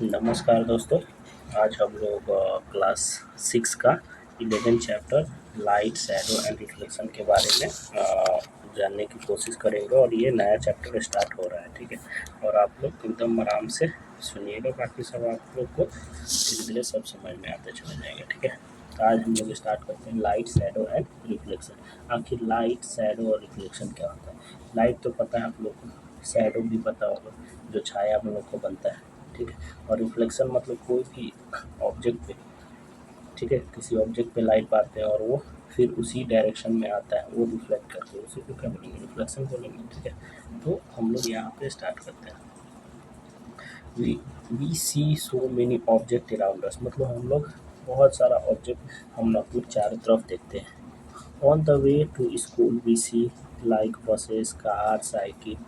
नमस्कार दोस्तों। आज हम लोग क्लास 6 का 11 chapter light shadow and reflection के बारे में जानने की कोशिश करेंगे और ये नया चैप्टर स्टार्ट हो रहा है। ठीक है, और आप लोग एकदम आराम से सुनिएगा, बाकी सब आप लोग को धीरे धीरे सब समझ में आते चले जाएंगे। ठीक है, तो आज हम लोग स्टार्ट करते हैं लाइट शैडो एंड रिफ्लेक्शन। आखिर लाइट शैडो और रिफ्लेक्शन क्या होता है? लाइट तो पता है आप लोग को, शैडो भी पता होगा, जो छाया हम लोग को बनता है। ठीक है, और रिफ्लेक्शन मतलब कोई भी ऑब्जेक्ट पे, ठीक है, किसी ऑब्जेक्ट पे लाइट पाते हैं और वो फिर उसी डायरेक्शन में आता है, वो रिफ्लेक्ट करके उसी को क्या बोलेंगे? रिफ्लेक्शन बोलेंगे। ठीक है, तो हम लोग यहाँ पे स्टार्ट करते हैं। We we see so many object around us, मतलब हम लोग बहुत सारा ऑब्जेक्ट हम अपने चारों तरफ देखते हैं। On the way to school, we see like buses, cars, cycle,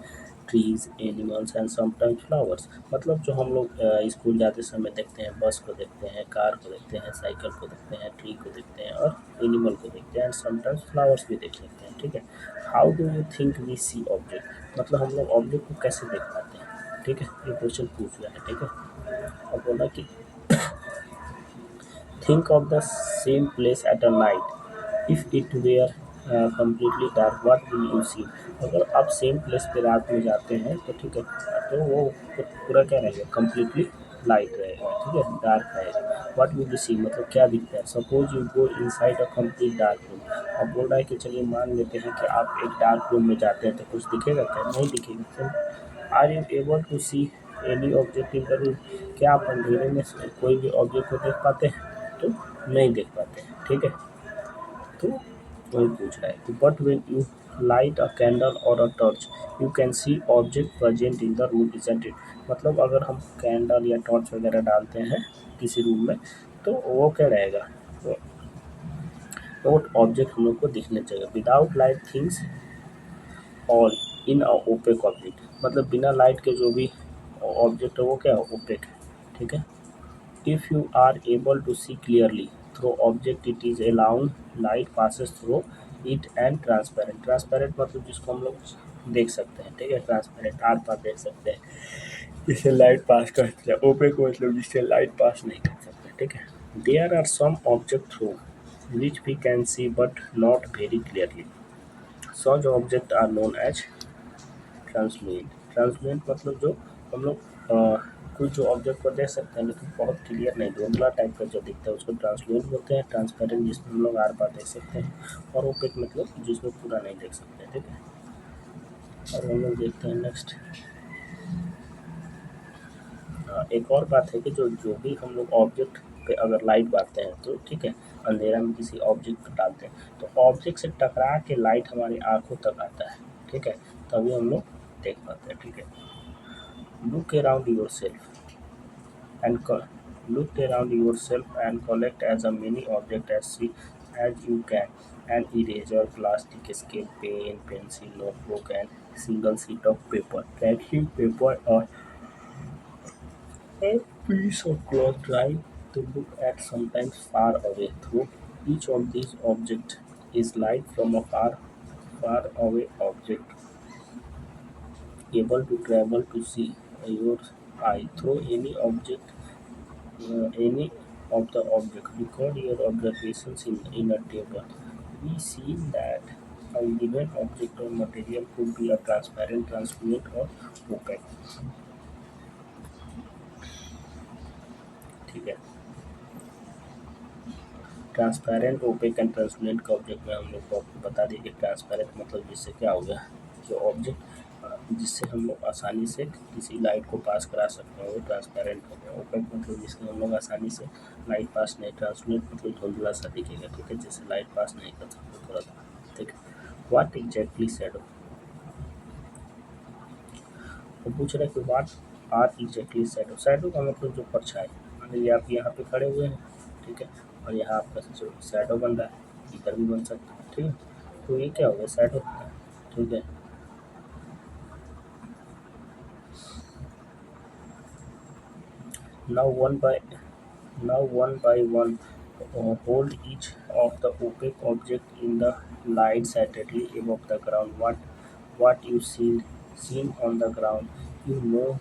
trees, animals and sometimes flowers। मतलब जो हम लोग स्कूल जाते समय देखते हैं, बस को देखते हैं, कार को देखते हैं, साइकिल को देखते हैं, ट्री को देखते हैं और एनिमल को देखते हैं एंड समटाइम्स फ्लावर्स भी देख लेते हैं। ठीक है, how do you think we see object, मतलब हम लोग ऑब्जेक्ट को कैसे देख पाते हैं? ठीक है, ये क्वेश्चन पूछ रहा है। ठीक है, और बोला कि think of the same place at a night, if it were completely dark, what will you see? अगर आप सेम प्लेस पे रात में जाते हैं तो ठीक है, तो वो पूरा क्या रहेगा? कम्प्लीटली लाइट रहेगा। ठीक है, डार्क रहेगा। व्हाट विल यू सी, मतलब क्या दिखता है? Suppose you go inside a complete dark room. अब बोल रहा है कि चलिए मान लेते हैं कि आप एक डार्क रूम में जाते हैं, तो कुछ दिखेगा क्या? नहीं दिखेगा। Are you able to see any object in the room, क्या आप अंधेरे में से कोई भी ऑब्जेक्ट को देख पाते हैं? तो नहीं देख पाते हैं। ठीक है, तो वही पूछ रहा है कि but when you light a candle or a torch you can see object present in the room, isn't it? मतलब अगर हम कैंडल या टॉर्च वगैरह डालते हैं किसी रूम में, तो वो क्या रहेगा? वो ऑब्जेक्ट हम लोग को दिखने चाहिए। Without light things all in a opaque object, मतलब बिना लाइट के जो भी ऑब्जेक्ट है वो क्या है? ओपेक है। ठीक है, if you are able to see clearly through object, it is allowing light passes through it and transparent। Transparent मतलब जिसको हम लोग देख सकते हैं। ठीक है, ट्रांसपेरेंट आर पार देख सकते हैं, जिससे लाइट पास करते हैं। ओपेक मतलब जिससे लाइट पास नहीं कर सकते। ठीक है, there are some object through which we can see but not very clearly, such objects are known as transmit. Transmit मतलब जो हम लोग कुछ जो ऑब्जेक्ट को देख सकते हैं लेकिन बहुत क्लियर नहीं, धुंधला टाइप का जो दिखता है उसको ट्रांसमिट बोलते हैं। ट्रांसपेरेंट जिसमें हम लोग आर पार देख सकते हैं, और ओपेक मतलब जिसमें पूरा नहीं देख सकते। ठीक है, और हम लोग देखते हैं नेक्स्ट। एक और बात है कि जो जो भी हम लोग ऑब्जेक्ट पे अगर लाइट मारते हैं तो ठीक है, अंधेरा में किसी ऑब्जेक्ट पर डालते हैं तो ऑब्जेक्ट से टकरा के लाइट हमारी आंखों तक आता है। ठीक है, तभी हम लोग देख पाते हैं। ठीक है, look around your self and look around yourself and collect as many objects as you can: an eraser, plastic scale, pen, pencil, notebook, and single sheet of paper, tracing paper, or a piece of cloth. Try to look at sometimes far away. Through each of these objects is light from a far away object, able to travel to see your eye through any of the object. Record your observations in a table. We see that a given object or material could be a transparent, transparent or opaque। ठीक है, transparent, opaque and transparent का object में हम लोग को आपको बता दें कि ट्रांसपेरेंट मतलब जिससे क्या हो गया, जो ऑब्जेक्ट जिससे हम लोग आसानी से किसी लाइट को पास करा सकते हैं वो ट्रांसपेरेंट हो गया। ओपेक मतलब जिसमें हम लोग आसानी से लाइट पास नहीं, ट्रांसपेरेंट मतलब धुंधला सा दिखेगा। ठीक है, जिससे लाइट पास नहीं कर सकते थोड़ा सा। ठीक है, व्हाट एग्जैक्टली शैडो, वो पूछ रहा है कि what are exactly shadow. Shadow का मतलब जो परछाई, मान लीजिए आप यहाँ पे खड़े हुए हैं, ठीक है, और यहाँ आपका जो शैडो बन रहा है इधर भी बन सकता है। ठीक है, तो ये क्या हो गया? शैडो। ठीक है, now one by one hold each of the opaque object in the light slightly above the ground. What you seen on the ground, you know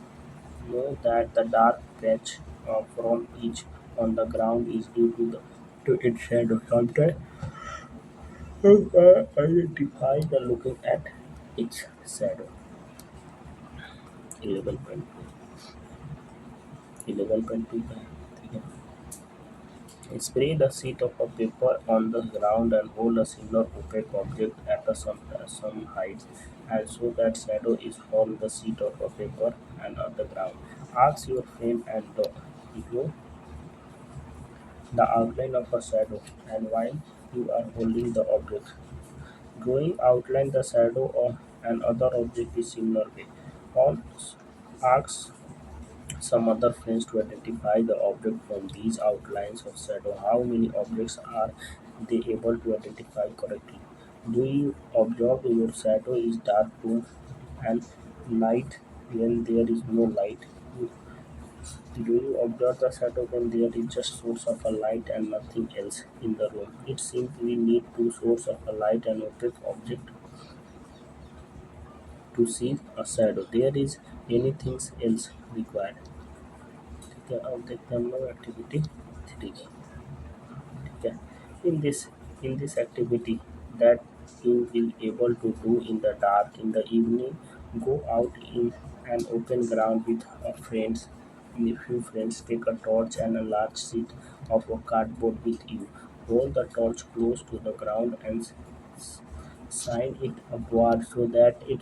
know that the dark patch from each on the ground is due to its shadow. Sometimes identify the looking at its shadow. 11.2 का है, ठीक है. Spread a sheet of a paper on the ground and hold a similar opaque object at some height, and so that shadow is from the sheet of a paper and on the ground. Ask your friend and you the outline of a shadow, and while you are holding the object, drawing outline the shadow of another object is similar way. On ask some other friends to identify the object from these outlines of shadow. How many objects are they able to identify correctly? Do you observe your shadow is dark room and light when there is no light? Do you observe the shadow when there is just source of a light and nothing else in the room? It seems we need two sources of a light and opaque object to see a shadow. There is anything else required. ठीक है, अब देखते हैं हम लोग activity 3 की. ठीक है. in this in this activity that you will able to do in the dark in the evening, go out in an open ground with a friends and a few friends. Take a torch and a large sheet of a cardboard with you. Hold the torch close to the ground and shine it upward so that it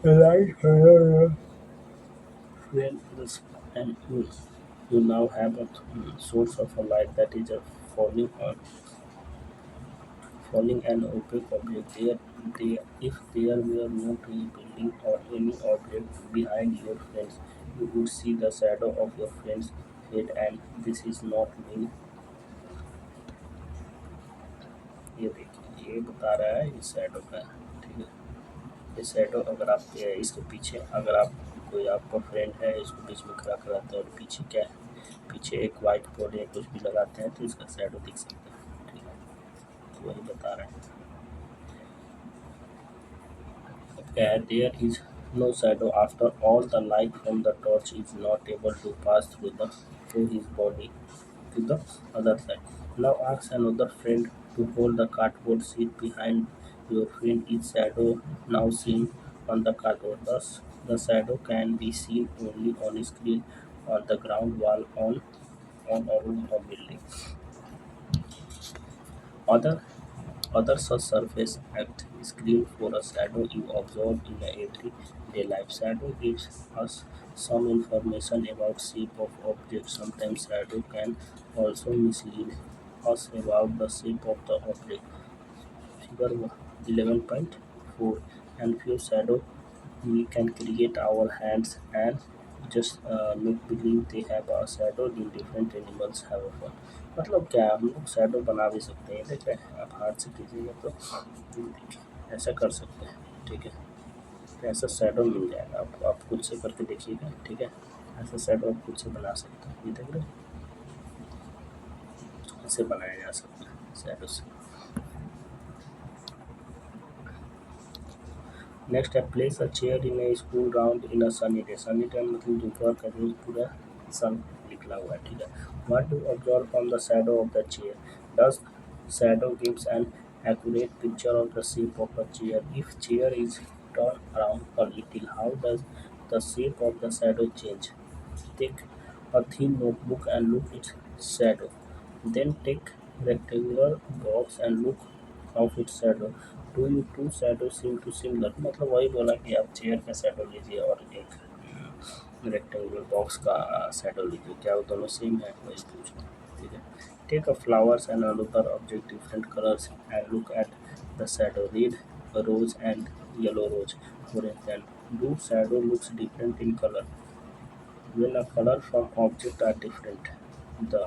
light well and you now have a source of a light that is falling on falling an opaque object. If there were no tree, building, or any object behind your friends, you would see the shadow of your friend's head, and this is not me. ये देखिए, ये बता रहा है ये shadow का है. ठीक है. ये शैडो अगर आप इसके पीछे अगर आप कोई आपका फ्रेंड है इसको बीच में खड़ा कराते हैं और पीछे क्या है, पीछे एक वाइट बोर्ड या कुछ भी लगाते हैं तो इसका शैडो दिख सकता है. ठीक है. तो वही बता रहे हैं. There is no shadow after all. The light from the torch is not able to pass through his body to the other side. Now ask another friend to hold the cardboard sheet behind your friend. Is shadow now seen on the cardboard? Thus, the shadow can be seen only on screen, on the ground wall, on a room or building. Other Other such surface act screen for a shadow you observe in a everyday life. Shadow gives us some information about shape of objects. Sometimes shadow can also mislead us about the shape of the object. Figure 11.4. And few shadow we can create our hands and just make believe they have a shadow in different animals have a fun. मतलब क्या हम लोग shadow बना भी सकते हैं. देख रहे हैं आप हाथ से कीजिएगा तो देखिए ऐसा कर सकते हैं. ठीक है. तो ऐसा शैडो मिल जाएगा. आप खुद से करके देखिएगा. ठीक है. ऐसा शैडो आप खुद से बना सकते हैं. ये देख रहे हैं ऐसे बनाया जा सकता है शैडो से. नेक्स्ट है place a chair in A school ground in a sunny day. Sunny day मतलब दोपहर का रोज पूरा सन निकला हुआ है. ठीक है. What do observe from the shadow of the chair? Does shadow gives an accurate picture of the shape of a chair. If chair is turned around a little, how does the shape of the shadow change? Take a thin notebook and look its shadow. Then take rectangular box and look of its shadow. Do you two shadows seem to similar? मतलब वही बोला कि आप chair का shadow लीजिए और एक rectangular box का शैडो लीजिए. क्या वो दोनों सेम है? वही पूछना. ठीक है. Take a flowers and another object different colors and look at the shadow. Red rose and yellow rose. For instance, do shadow looks different in color? When a color from object are different, the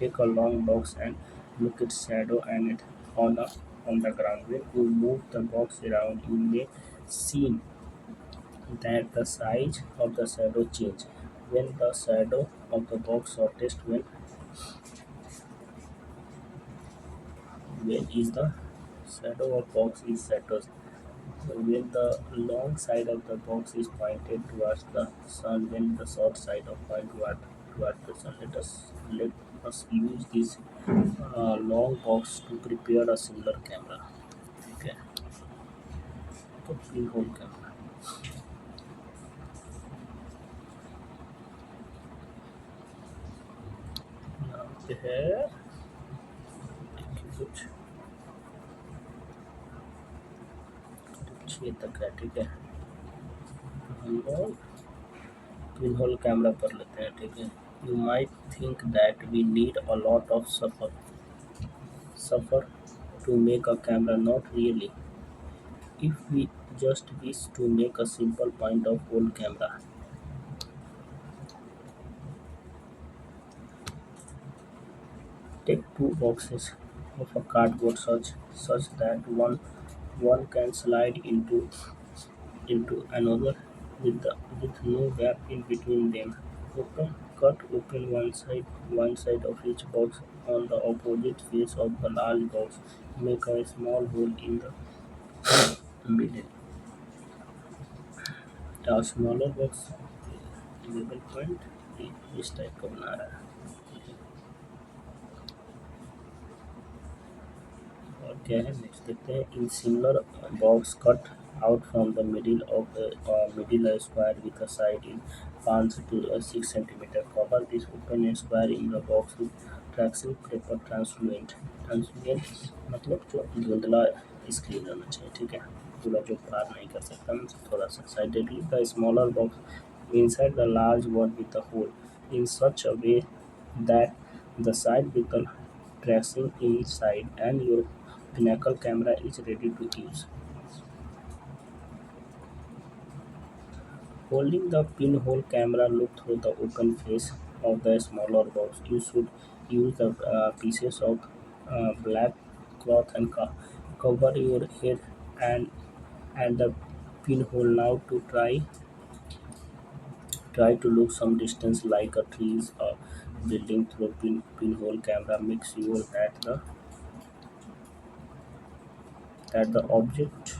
take a long box and look its shadow and it on a, on the ground. When you move the box around, you may see that the size of the shadow change. When the shadow of the box shortest, when is the shadow of box is shortest, When the long side of the box is pointed towards the sun, then the short side of point towards the sun. Let us use this long box to prepare a similar camera. Okay, तो pinhole camera. यहाँ पे है कुछ 6 तक है, ठीक है। हम लोग pinhole कैमरा पर लेते हैं, ठीक है। You might think that we need a lot of suffer to make a camera. Not really. If we just wish to make a simple point of hole camera, take two boxes of a cardboard such that one can slide into another with no gap in between them. Cut open one side of each box on the opposite face of the large box. Make a small hole in the middle. A smaller box label point इस type का बना रहा है। और क्या है next देखते हैं। In similar box cut out from the middle of middle square with a side in 5 to 6 centimeter. Cover this open square in the box with tracing paper transluent मतलब जो धुंधला स्क्रीन रहना चाहिए, ठीक है। पूरा जो पार नहीं कर सकता, थोड़ा सा sidedly the smaller box inside the large one with the hole in such a way that the side with the tracing inside and your pinnacle camera is ready to use. Holding the pinhole camera, look through the open face of the smaller box. You should use the pieces of black cloth and cover your head and the pinhole. Now to try to look some distance like a trees or building through pinhole camera. Make sure that the object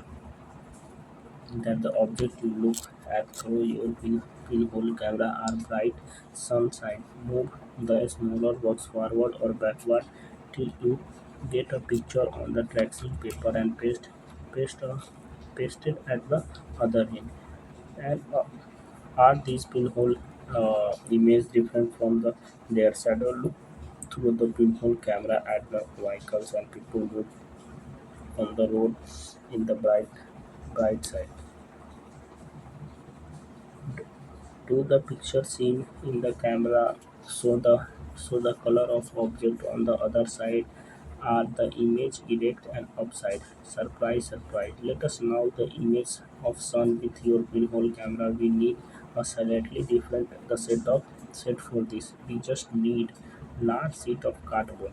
you look at through your pinhole camera are bright sunshine. Move the smaller box forward or backward till you get a picture on the tracing paper and paste, uh, paste it at the other end. And are these pinhole images different from their shadow? Look through the pinhole camera at the vehicles and people move on the road in the bright side. Do the picture seen in the camera show the color of object on the other side? Are the image erect and upside? Surprise, surprise. Let us now the image of sun with your pinhole camera. We need a slightly different the set for this. We just need large sheet of cardboard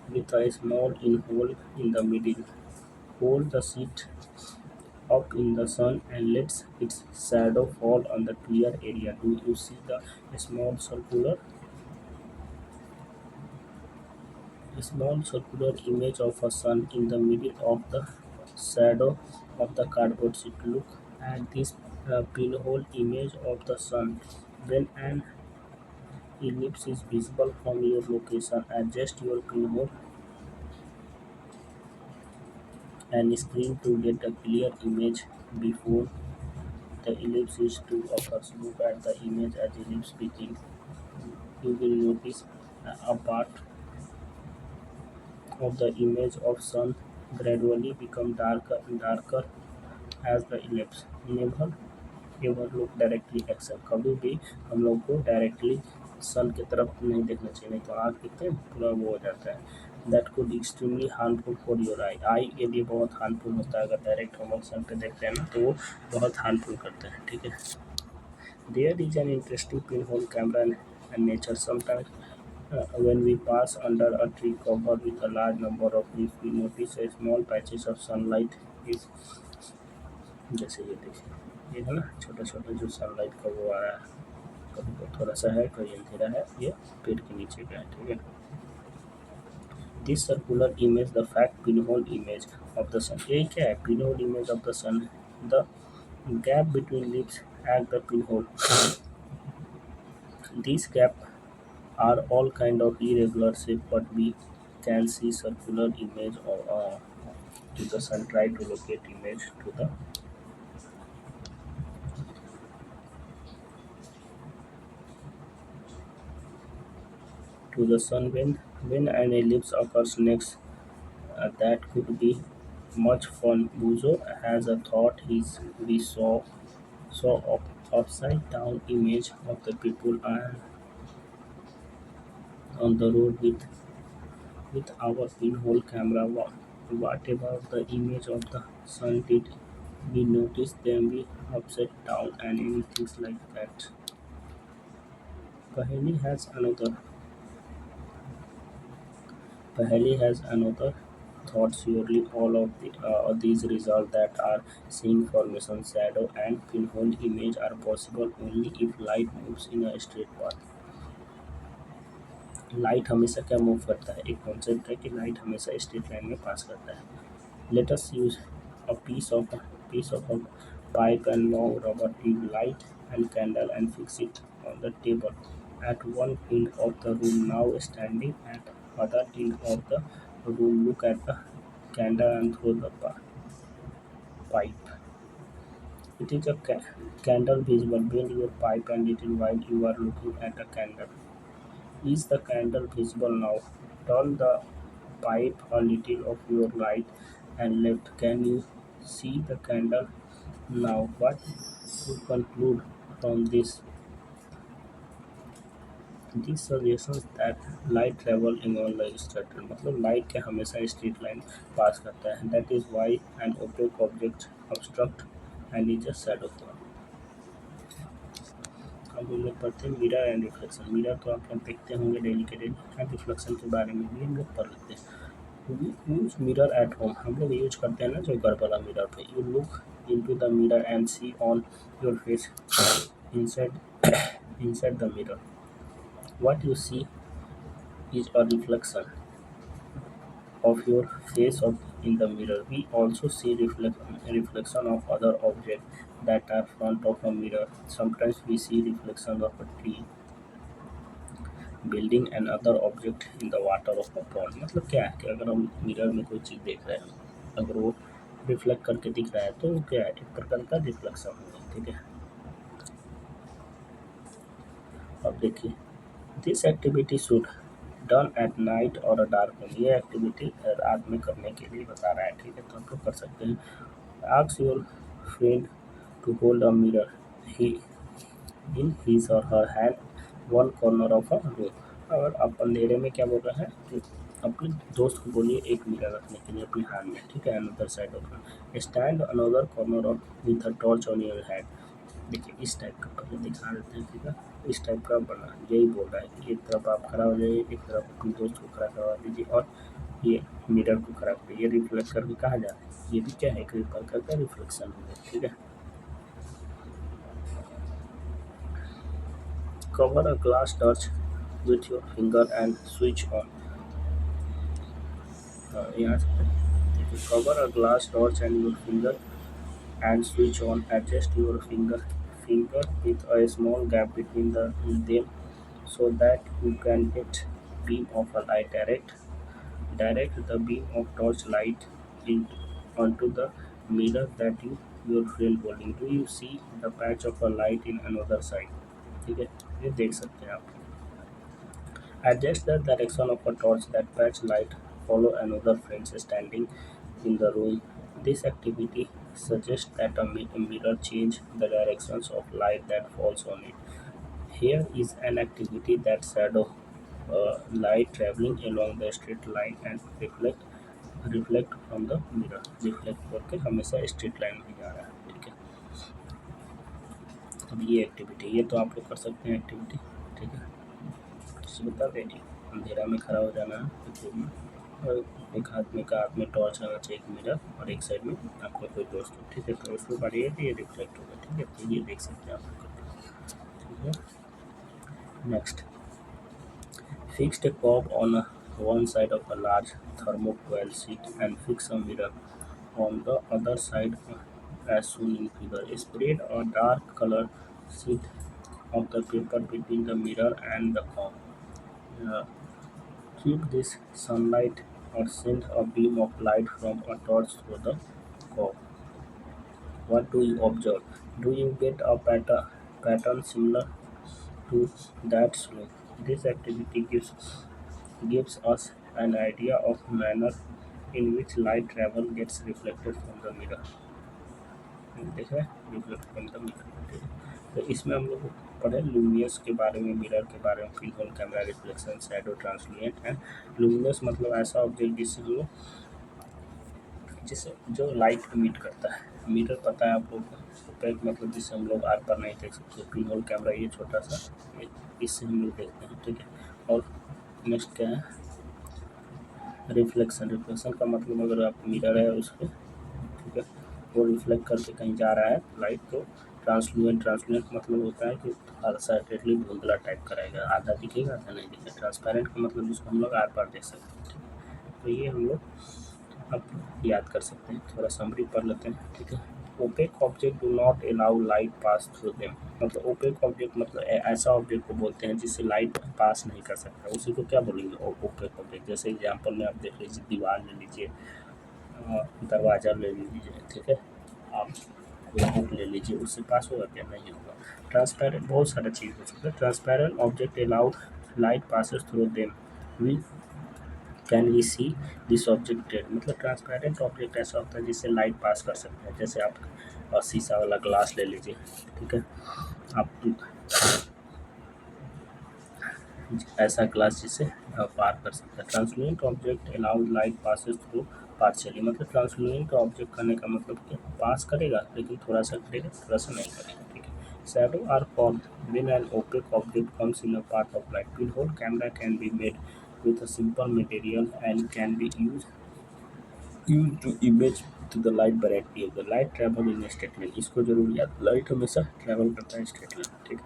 with a small in hole in the middle. Hold the sheet up in the sun and lets its shadow fall on the clear area. Do you see the small circular image of a sun in the middle of the shadow of the cardboard sheet? Look at this pinhole image of the sun. When an ellipse is visible from your location, adjust your pinhole and screen to get a clear image before the ellipse is to occur. Look at the image as ellipse begin. You will notice a part of the image of sun gradually become darker and darker as the ellipse. Never ever look directly at sun. कभी भी हम लोग को directly सन की तरफ नहीं देखना चाहिए, नहीं तो आँख देखते हैं पूरा वो हो जाता है। That could extremely harmful for your eye के लिए बहुत हार्मफुल होता है। अगर डायरेक्ट हम लोग सन पे देखते हैं ना तो वो बहुत हार्मफुल करते हैं, ठीक है। There is an interesting pinhole camera and nature. Sometimes when we pass under a tree covered with a large number of leaves, we notice a small patches of sunlight is जैसे ये देखिए, ये है ना छोटा छोटा जो सनलाइट का वो आ रहा है, कभी तो थोड़ा सा है कभी अंधेरा है, ये पेड़ के नीचे का है, ठीक है। This circular image the fact pinhole image of the sun. ये क्या है, pinhole image of the sun The gap between lips act the pinhole. These gaps are all kind of irregular shape, but we can see circular image to the sun. Try to locate image to the sun. When an ellipse occurs next, that could be much fun. Buzo has a thought. We saw upside down image of the people on the road with our pinhole camera. What about the image of the sun? Did we notice them be upside down and anything like that? Paheli has another Paheli has another thought. Surely all of these results that are seeing formation, shadow and pinhole image are possible only if light moves in a straight path. Light हमेशा क्या move करता है, एक concept है कि light हमेशा straight line में पास करता है. Let us use a piece of a pipe and long rubber tube, light and candle and fix it on the table at one end of the room. Now standing at other end of the room, look at the candle and through the pipe. It is a candle visible. Bend your pipe and little while you are looking at a candle. Is the candle visible now? Turn the pipe a little of your right and left. Can you see the candle now? What to conclude from this? These suggestions that light travel along the straight line. मतलब light क्या हमेशा straight line पास करता है. That is why an opaque object obstruct and is a shadow form. अब हम लोग पढ़ते हैं मिरर एंड रिफ्लेक्शन. मिरर तो आप लोग देखते होंगे डेली के डेली, एंड रिफ्लेक्शन के बारे में भी हम लोग पढ़ लेते हैं. Use mirror at home. हम लोग यूज करते हैं ना जो घर वाला मिरर पे. You look into the mirror and see on your face inside inside the mirror. What you see is a reflection of your face in the mirror. We also see reflection of other objects that are front of a mirror. Sometimes we see reflection of a tree, building and other object in the water of a pond. मतलब क्या है कि अगर हम mirror में कोई चीज़ देख रहे हैं, अगर वो रिफ्लेक्ट करके दिख रहा है तो वो क्या है, एक प्रकार का रिफ्लेक्शन होगा. ठीक है. अब देखिए, this activity should done at night और डार्क में. ये एक्टिविटी रात में करने के लिए बता रहा है. ठीक है, तो आप लोग कर सकते हैं. Ask your friend to hold a mirror he in his or her hand one corner of a room. और आप अंधेरे में क्या बोल रहे हैं कि अपने दोस्त को बोलिए एक मिरर रखने के लिए अपने हाथ में. ठीक है, another side of stand another corner of with a torch on your hand. देखिए इस टाइप का पहले दिखा देते हैं. ठीक है, इस टाइप का बना यही बोल रहा है कि एक तरफ आप खड़ा हो जाइए, एक तरफ अपने दोस्त को खड़ा करवा दीजिए और ये मिरर को खड़ा करिए. ये रिफ्लेक्ट करके कहा जा रहा है, ये भी क्या है, एक प्रकार का रिफ्लेक्शन हो गया. ठीक है. Cover a glass torch with your finger and switch on. यहाँ से देखिए, cover a glass torch and your finger and switch on. Adjust your finger with a small gap between them so that you can get beam of a light. Direct the beam of torch light onto the mirror that your friend holding. Do you see the patch of a light in another side? ठीक है, ये देख सकते हैं आप. Adjust the direction of a torch that patch light. Follow another friend standing in the room. This activity suggests that a mirror change the directions of light that falls on it. Here is an activity that shadow light traveling along the straight line and reflect from the mirror. Reflect करके हमेशा straight line में जा रहा है. ठीक है, अब ये एक्टिविटी, ये तो आप लोग कर सकते हैं एक्टिविटी. ठीक है, बता दें जी, अंधेरा में खड़ा हो जाना है एक रूम में और एक हाथ में टॉर्च रहना चाहिए, एक मिरर और एक साइड में आपका कोई दोस्त हो. ठीक है, तो उसको करिए तो ये रिफ्लेक्ट होगा. ठीक है, तो ये देख सकते हैं आप लोग. ठीक है. Next, fixed a cob on one side of a large thermocol sheet and fix a mirror on the other side as shown in figure. Spread a dark color sheet of the paper between the mirror and the comb. Uh, Keep this sunlight or send a beam of light from a torch through the comb. What do you observe? Do you get a pattern similar to that slope? This activity gives us an idea of manner in which light travel gets reflected from the mirror. ठीक है, reflect from the mirror. तो इसमें हम लोग पढ़े luminous के बारे में, मिरर के बारे में, pin hole camera, reflection, shadow, translucent and luminous मतलब ऐसा ऑब्जेक्ट जिससे जो लाइट इमिट करता है। मिरर पता है आप लोग को, ओपेक मतलब जिससे हम लोग आर पार नहीं देख सकते। पिन होल कैमरा ये छोटा सा, इससे हम लोग देखते हैं, ठीक है। और नेक्स्ट क्या है, रिफ्लेक्शन। रिफ्लेक्शन का मतलब अगर आप मिरर है उस पर, ठीक है, वो रिफ्लेक्ट करके कहीं जा रहा है लाइट, तो ट्रांसलूएंट। ट्रांसलूएंट मतलब होता है कि अनसर्टेनली धुंधला टाइप का रहेगा, आधा दिखेगा आधा नहीं दिखेगा। ट्रांसपेरेंट का मतलब जिसको हम लोग आर पार देख सकते हैं, ठीक है। तो ये हम लोग अब याद कर सकते हैं। थोड़ा समरी पढ़ लेते हैं, ठीक है। Opaque object do not allow light pass through them. मतलब ओपेक ऑब्जेक्ट मतलब ऐसा ऑब्जेक्ट को बोलते हैं जिससे लाइट पास नहीं कर सकता, उसी को क्या बोलेंगे, ओपेक ऑब्जेक्ट। जैसे एग्जांपल में आप देख लीजिए, दीवार ले लीजिए, दरवाज़ा ले लीजिए, ठीक है, आप कोई बुक ले लीजिए, उससे पास होगा क्या, नहीं होगा। ट्रांसपेरेंट बहुत सारा चीज़ हो सकता है। Transparent object allowed light passes through them, we can we see this object. मतलब ट्रांसपेरेंट ऑब्जेक्ट ऐसा होता है जिससे लाइट पास कर सकते हैं। जैसे आप शीशा वाला ग्लास ले लीजिए, ठीक है, आप ऐसा ग्लास जिसे पार कर सकता है। Translucent object allowed light passes through partially. मतलब ट्रांसलूएंट ऑब्जेक्ट करने का मतलब क्या, पास करेगा लेकिन थोड़ा सा करेगा, थोड़ा सा नहीं करेगा, ठीक है। Shadow are form when an opaque object comes in a part of light. Pin whole camera can be made with a simple material and can be used to image to the light brightly of the light travel in a straight line। इसको जरूर याद, light हमेशा travel करता है straight line, ठीक है।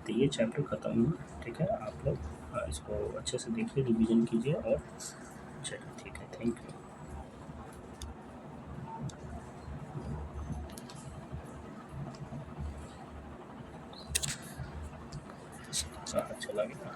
तो ये चैप्टर ख़त्म हुआ, ठीक है। आप लोग इसको अच्छे से देखिए, रिवीजन कीजिए और चलिए, ठीक है, थैंक यू। चला गया।